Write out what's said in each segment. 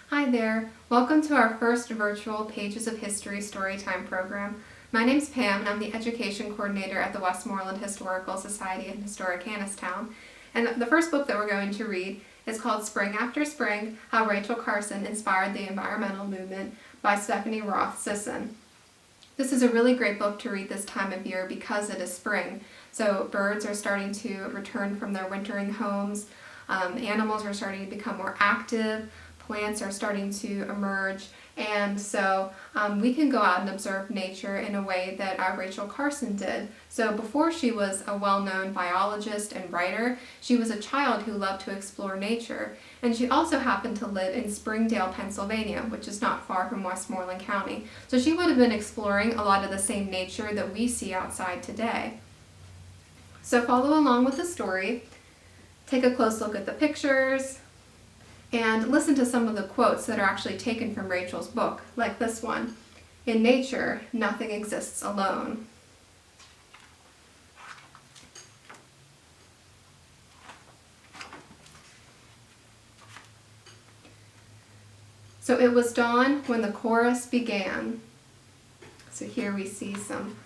Hi there, welcome to our first virtual Pages of History Storytime program. My name's Pam and I'm the Education Coordinator at the Westmoreland Historical Society in historic Hannistown. And the first book that we're going to read is called Spring After Spring, How Rachel Carson Inspired the Environmental Movement by Stephanie Roth Sisson. This is a really great book to read this time of year because it is spring. So birds are starting to return from their wintering homes, animals are starting to become more active, plants are starting to emerge, and so we can go out and observe nature in a way that Rachel Carson did. So before she was a well-known biologist and writer, she was a child who loved to explore nature, and she also happened to live in Springdale, Pennsylvania, which is not far from Westmoreland County. So she would have been exploring a lot of the same nature that we see outside today. So follow along with the story, take a close look at the pictures, and listen to some of the quotes that are actually taken from Rachel's book, like this one. In nature, nothing exists alone. So it was dawn when the chorus began. So here we see some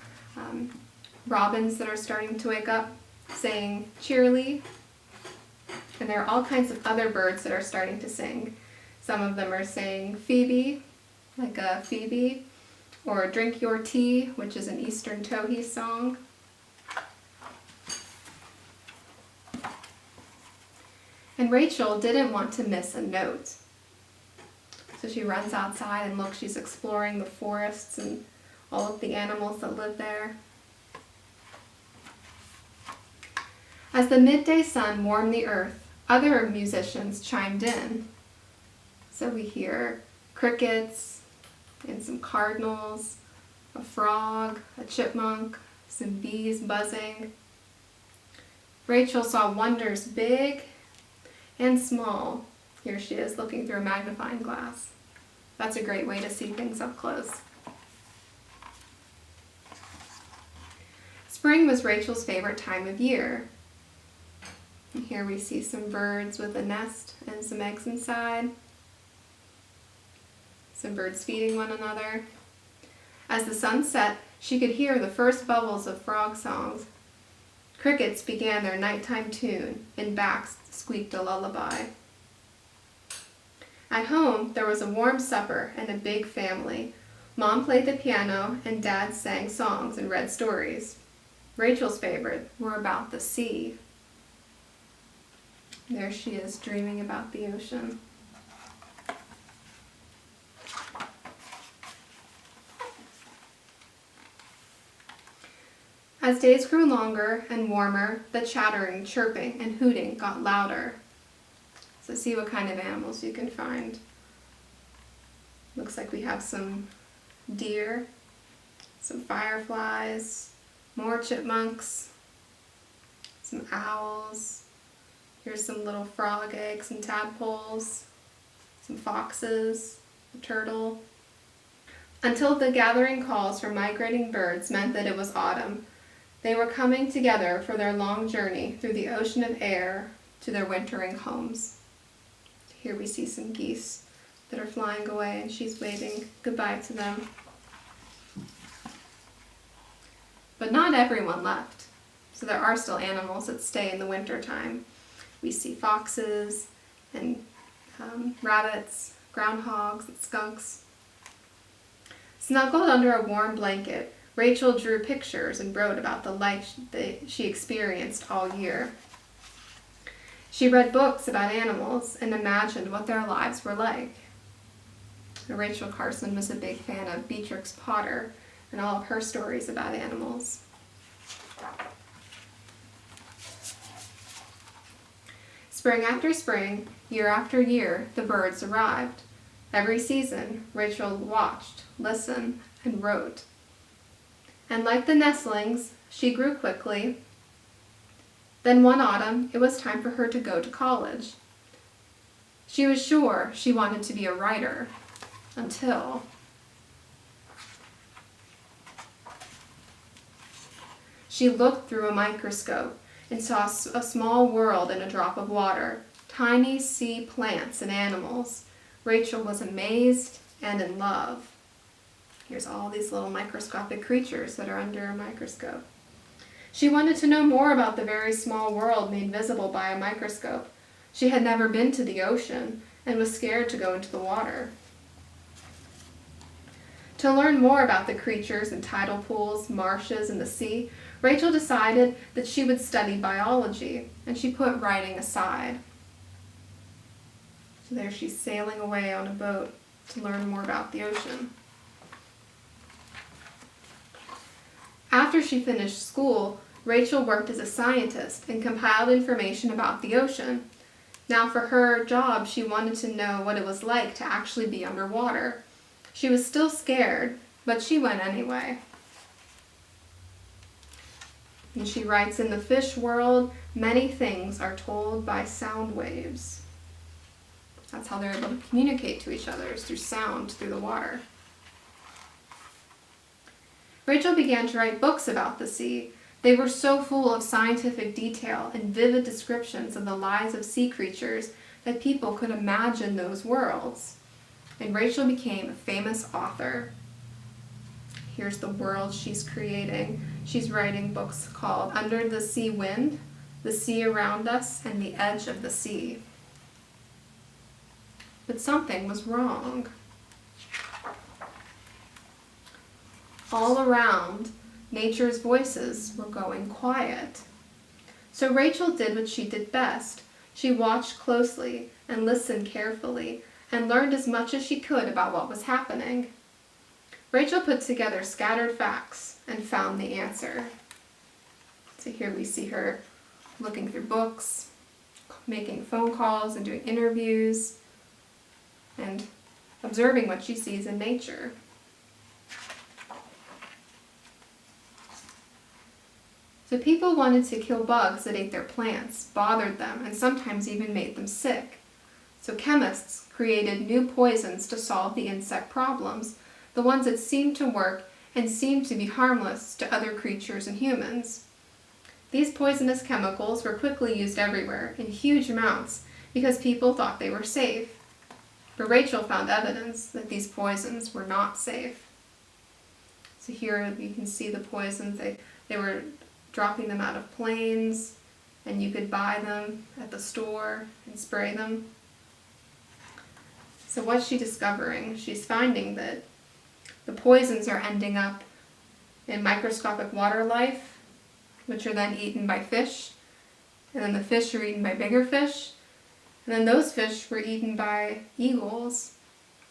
robins that are starting to wake up, saying cheerily. And there are all kinds of other birds that are starting to sing. Some of them are saying Phoebe, like a Phoebe, or Drink Your Tea, which is an Eastern Towhee song. And Rachel didn't want to miss a note. So she runs outside and looks, she's exploring the forests and all of the animals that live there. As the midday sun warmed the earth, other musicians chimed in. So we hear crickets and some cardinals, a frog, a chipmunk, some bees buzzing. Rachel saw wonders big and small. Here she is looking through a magnifying glass. That's a great way to see things up close. Spring was Rachel's favorite time of year. And here we see some birds with a nest and some eggs inside. Some birds feeding one another. As the sun set, she could hear the first bubbles of frog songs. Crickets began their nighttime tune, and bats squeaked a lullaby. At home, there was a warm supper and a big family. Mom played the piano, and Dad sang songs and read stories. Rachel's favorite were about the sea. There she is, dreaming about the ocean. As days grew longer and warmer, the chattering, chirping, and hooting got louder. So see what kind of animals you can find. Looks like we have some deer, some fireflies, more chipmunks, some owls. Here's some little frog eggs and tadpoles, some foxes, a turtle. Until the gathering calls from migrating birds meant that it was autumn. They were coming together for their long journey through the ocean of air to their wintering homes. Here we see some geese that are flying away, and she's waving goodbye to them. But not everyone left, so there are still animals that stay in the winter time. We see foxes and rabbits, groundhogs, and skunks. Snuggled under a warm blanket, Rachel drew pictures and wrote about the life that she experienced all year. She read books about animals and imagined what their lives were like. Rachel Carson was a big fan of Beatrix Potter and all of her stories about animals. Spring after spring, year after year, the birds arrived. Every season, Rachel watched, listened, and wrote. And like the nestlings, she grew quickly. Then one autumn, it was time for her to go to college. She was sure she wanted to be a writer, until she looked through a microscope and saw a small world in a drop of water, tiny sea plants and animals, Rachel was amazed and in love. Here's all these little microscopic creatures that are under a microscope. She wanted to know more about the very small world made visible by a microscope. She had never been to the ocean and was scared to go into the water. To learn more about the creatures in tidal pools, marshes, and the sea, Rachel decided that she would study biology, and she put writing aside. So there she's sailing away on a boat to learn more about the ocean. After she finished school, Rachel worked as a scientist and compiled information about the ocean. Now for her job, she wanted to know what it was like to actually be underwater. She was still scared, but she went anyway. And she writes, in the fish world, many things are told by sound waves. That's how they're able to communicate to each other, is through sound, through the water. Rachel began to write books about the sea. They were so full of scientific detail and vivid descriptions of the lives of sea creatures that people could imagine those worlds. And Rachel became a famous author. Here's the world she's creating. She's writing books called Under the Sea Wind, The Sea Around Us, and The Edge of the Sea. But something was wrong. All around, nature's voices were going quiet. So Rachel did what she did best. She watched closely and listened carefully and learned as much as she could about what was happening. Rachel put together scattered facts and found the answer. So here we see her looking through books, making phone calls and doing interviews, and observing what she sees in nature. So people wanted to kill bugs that ate their plants, bothered them, and sometimes even made them sick. So chemists created new poisons to solve the insect problems, the ones that seemed to work and seemed to be harmless to other creatures and humans. These poisonous chemicals were quickly used everywhere in huge amounts because people thought they were safe. But Rachel found evidence that these poisons were not safe. So here you can see the poisons. They were dropping them out of planes, and you could buy them at the store and spray them. So what's she discovering? She's finding that the poisons are ending up in microscopic water life, which are then eaten by fish, and then the fish are eaten by bigger fish, and then those fish were eaten by eagles.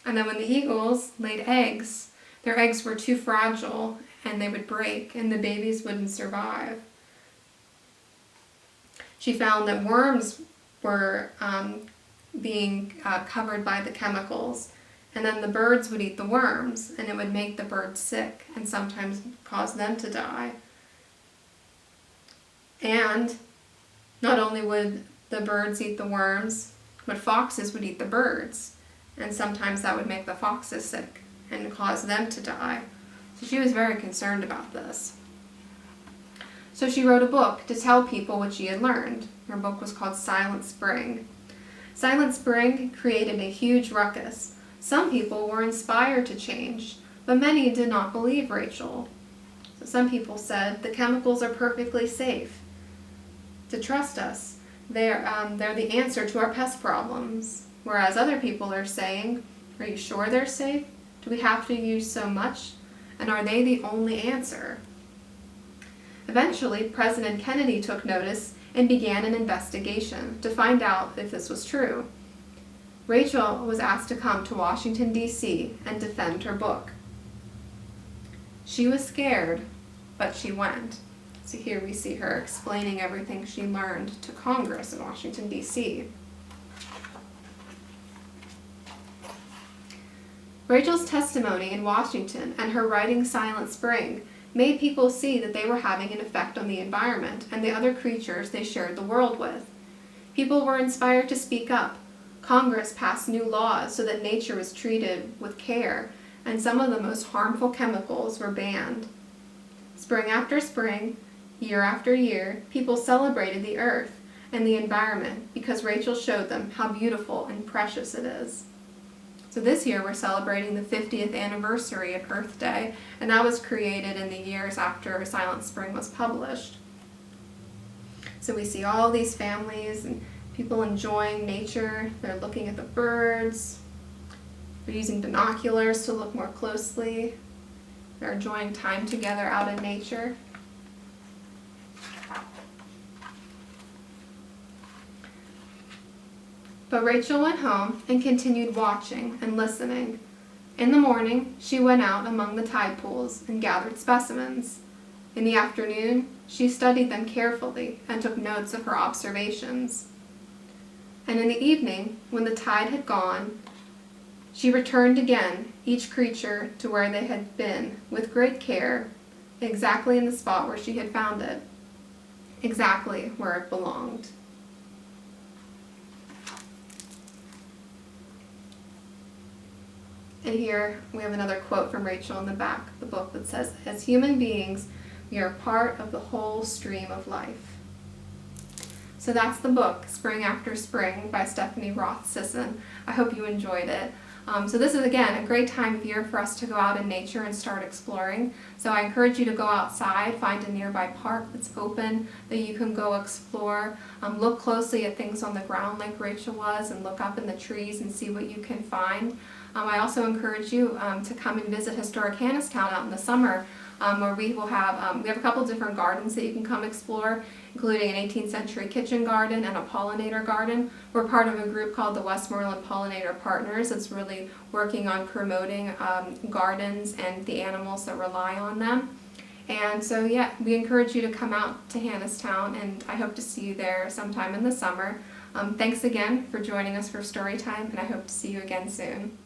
And then when the eagles laid eggs, their eggs were too fragile and they would break and the babies wouldn't survive. She found that worms were being covered by the chemicals, and then the birds would eat the worms and it would make the birds sick and sometimes cause them to die. And not only would the birds eat the worms, but foxes would eat the birds, and sometimes that would make the foxes sick and cause them to die. So she was very concerned about this. So she wrote a book to tell people what she had learned. Her book was called Silent Spring. Silent Spring created a huge ruckus. Some people were inspired to change, but many did not believe Rachel. So some people said, the chemicals are perfectly safe. To trust us. They're the answer to our pest problems. Whereas other people are saying, are you sure they're safe? Do we have to use so much? And are they the only answer? Eventually, President Kennedy took notice and began an investigation to find out if this was true. Rachel was asked to come to Washington, D.C. and defend her book. She was scared, but she went. So here we see her explaining everything she learned to Congress in Washington, D.C. Rachel's testimony in Washington and her writing Silent Spring made people see that they were having an effect on the environment and the other creatures they shared the world with. People were inspired to speak up. Congress passed new laws so that nature was treated with care, and some of the most harmful chemicals were banned. Spring after spring, year after year, people celebrated the earth and the environment because Rachel showed them how beautiful and precious it is. So this year we're celebrating the 50th anniversary of Earth Day, and that was created in the years after Silent Spring was published. So we see all these families and people enjoying nature. They're looking at the birds. They're using binoculars to look more closely. They're enjoying time together out in nature. But Rachel went home and continued watching and listening. In the morning, she went out among the tide pools and gathered specimens. In the afternoon, she studied them carefully and took notes of her observations. And in the evening, when the tide had gone, she returned again, each creature to where they had been, with great care, exactly in the spot where she had found it, exactly where it belonged. And here we have another quote from Rachel in the back of the book that says, "As human beings, we are part of the whole stream of life." So that's the book, Spring After Spring by Stephanie Roth Sisson. I hope you enjoyed it. So this is, again, a great time of year for us to go out in nature and start exploring. So I encourage you to go outside, find a nearby park that's open that you can go explore. Look closely at things on the ground like Rachel was, and look up in the trees and see what you can find. I also encourage you to come and visit Historic Hannistown out in the summer, where we have a couple different gardens that you can come explore, including an 18th century kitchen garden and a pollinator garden. We're part of a group called the Westmoreland Pollinator Partners that's really working on promoting gardens and the animals that rely on them. And so yeah, we encourage you to come out to Hannistown, and I hope to see you there sometime in the summer. Thanks again for joining us for Storytime, and I hope to see you again soon.